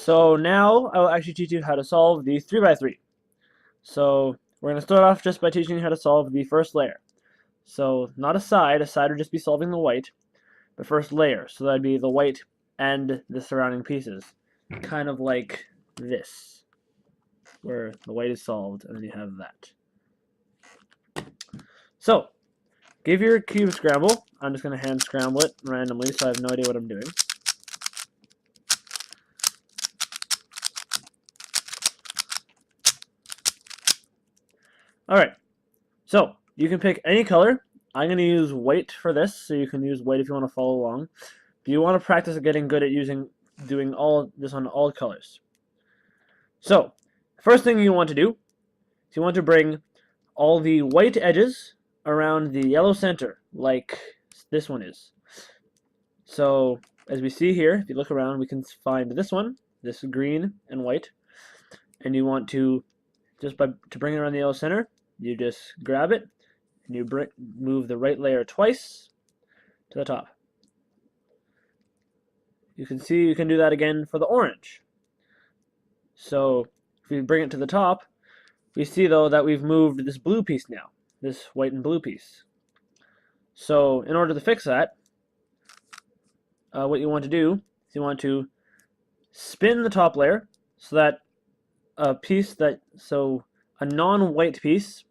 So now I will actually teach you how to solve the 3 by 3. So we're going to start off just by teaching you how to solve the first layer. So not a side would just be solving the white, but first layer. So that'd be the white and the surrounding pieces. Kind of like this, where the white is solved, and then you have that. So, give your cube a scramble. I'm just going to hand scramble it randomly, so I have no idea what I'm doing. Alright, so you can pick any color. I'm going to use white for this, so you can use white if you want to follow along. But you want to practice getting good at doing all this on all colors. So, first thing you want to do is you want to bring all the white edges around the yellow center, like this one is. So, as we see here, if you look around, we can find this one, this green and white. And you want to, to bring it around the yellow center, you just grab it, and you move the right layer twice to the top. You can see you can do that again for the orange. So if we bring it to the top, we see though that we've moved this blue piece now, this white and blue piece. So in order to fix that, what you want to do is you want to spin the top layer so that a non-white piece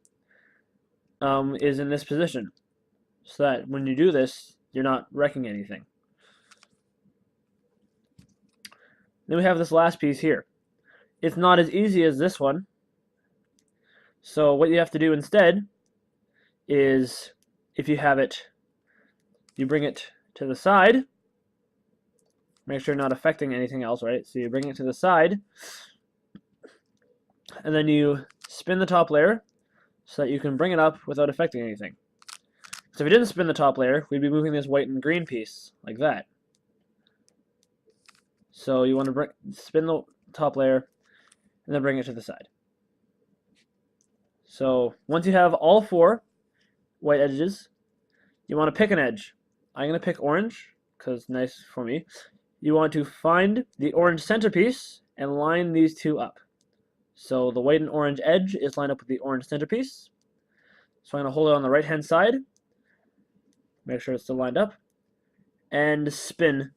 is in this position, so that when you do this, you're not wrecking anything. Then we have this last piece here. It's not as easy as this one. So what you have to do instead is, if you have it, you bring it to the side. Make sure you're not affecting anything else, right? So you bring it to the side, and then you spin the top layer so that you can bring it up without affecting anything. So if we didn't spin the top layer, we'd be moving this white and green piece like that. So you want to spin the top layer and then bring it to the side. So once you have all 4 white edges, you want to pick an edge. I'm going to pick orange because nice for me. You want to find the orange centerpiece and line these two up. So the white and orange edge is lined up with the orange centerpiece. So I'm going to hold it on the right hand side, make sure it's still lined up, and spin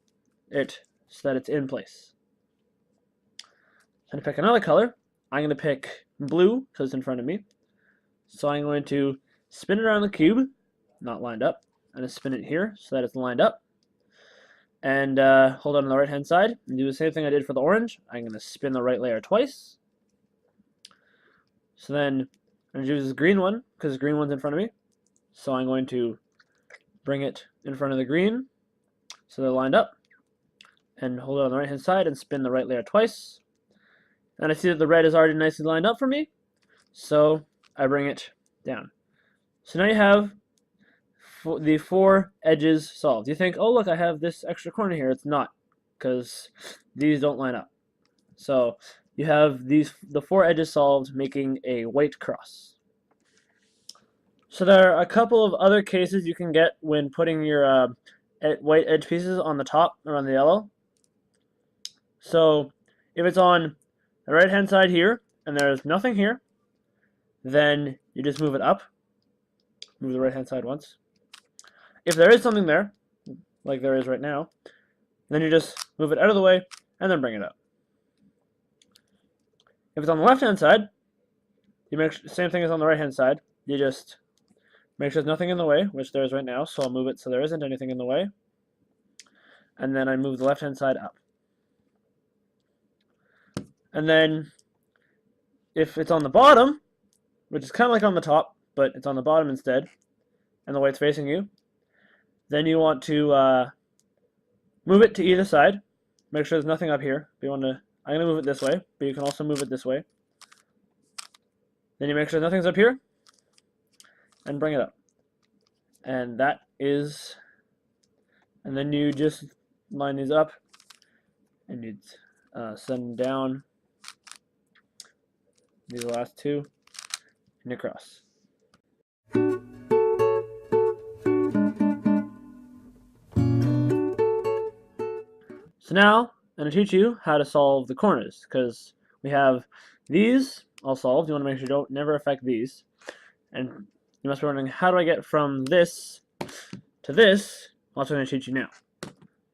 it so that it's in place. I'm going to pick another color. I'm going to pick blue because it's in front of me. So I'm going to spin it around the cube, not lined up. I'm going to spin it here so that it's lined up. And hold on the right hand side and do the same thing I did for the orange. I'm going to spin the right layer twice. So then I'm going to use this green one because the green one's in front of me. So I'm going to bring it in front of the green so they're lined up. And hold it on the right hand side and spin the right layer twice. And I see that the red is already nicely lined up for me. So I bring it down. So now you have the 4 edges solved. You think, oh look, I have this extra corner here. It's not, because these don't line up. So you have the 4 edges solved, making a white cross. So there are a couple of other cases you can get when putting your white edge pieces on the top or on the yellow. So if it's on the right hand side here and there's nothing here, then you just move it up. Move the right hand side once. If there is something there, like there is right now, then you just move it out of the way and then bring it up. If it's on the left hand side, you make the same thing as on the right hand side. You just make sure there's nothing in the way, which there is right now, so I'll move it so there isn't anything in the way. And then I move the left hand side up. And then if it's on the bottom, which is kind of like on the top, but it's on the bottom instead, and the white's facing you, then you want to move it to either side. Make sure there's nothing up here. I'm going to move it this way, but you can also move it this way. Then you make sure nothing's up here, and bring it up. And then you just line these up, and you send down these last 2, and you cross. So now and I teach you how to solve the corners, because we have these all solved. You want to make sure you don't never affect these. And you must be wondering, how do I get from this to this? Well, that's what I'm going to teach you now.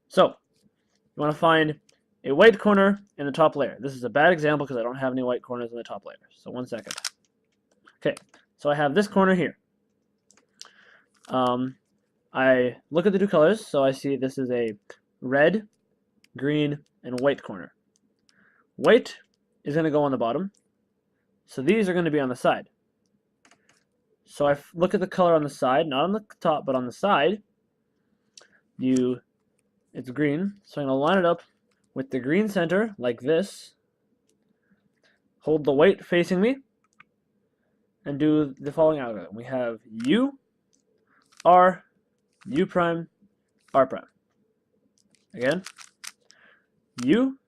So, you want to find a white corner in the top layer. This is a bad example because I don't have any white corners in the top layer. So 1 second. Okay, so I have this corner here. I look at the two colors, so I see this is a red, green, and white corner. White is going to go on the bottom, so these are going to be on the side. So I look at the color on the side, not on the top, but on the side. It's green, so I'm going to line it up with the green center, like this. Hold the white facing me, and do the following algorithm. We have U, R, U prime, R prime. Again, U,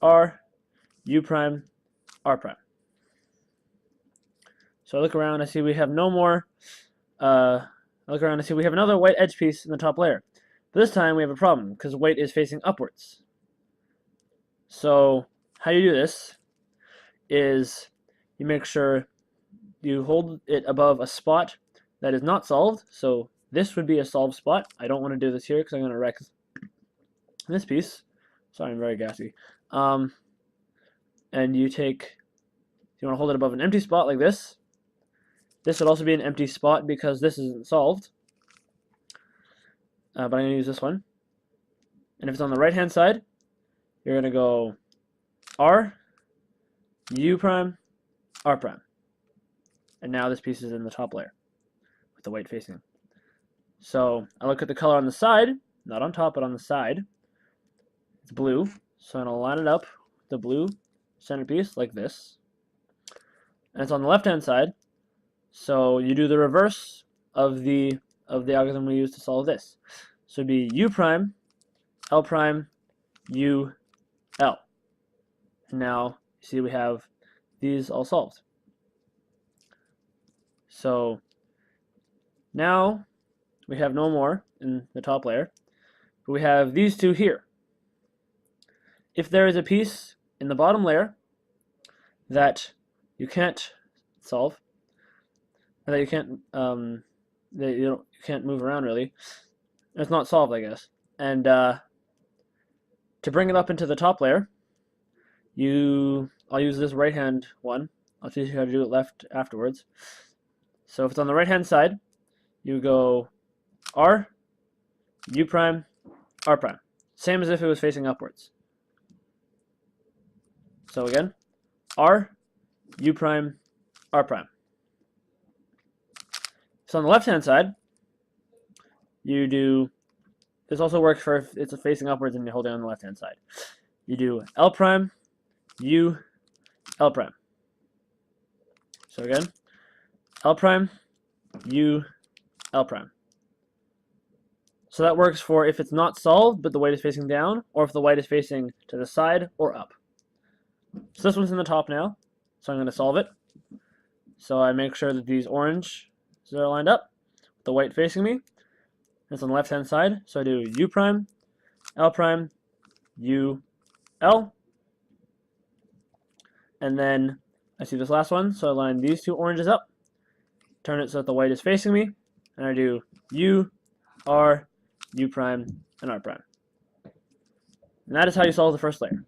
R, U prime, R prime. So I look around, I see we have no more, I look around and see we have another white edge piece in the top layer. But this time we have a problem, because white is facing upwards. So how you do this is you make sure you hold it above a spot that is not solved. So this would be a solved spot. I don't want to do this here because I'm going to wreck this piece. Sorry, I'm very gassy. And you want to hold it above an empty spot like this. This would also be an empty spot because this isn't solved. But I'm going to use this one. And if it's on the right hand side, you're going to go R, U prime, R prime. And now this piece is in the top layer with the white facing. So I look at the color on the side, not on top, but on the side. It's blue, so I'm going to line it up with the blue centerpiece like this. And it's on the left-hand side, so you do the reverse of the algorithm we use to solve this. So it'd be U prime, L prime, U, L. And now you see we have these all solved. So now we have no more in the top layer, but we have these two here. If there is a piece in the bottom layer that you can't solve, or that you can't move around really, it's not solved, I guess. And to bring it up into the top layer, I'll use this right hand one. I'll teach you how to do it left afterwards. So if it's on the right hand side, you go R, U prime, R prime. Same as if it was facing upwards. So again, R, U prime, R prime. So on the left hand side, you do, this also works for if it's facing upwards and you're holding on the left hand side. You do L prime, U, L prime. So again, L prime, U, L prime. So that works for if it's not solved but the white is facing down, or if the white is facing to the side or up. So this one's in the top now, so I'm going to solve it. So I make sure that these orange are lined up, with the white facing me. It's on the left hand side, so I do U prime, U, L. And then I see this last one, so I line these two oranges up, turn it so that the white is facing me, and I do U, R, U prime, and R prime. And that is how you solve the first layer.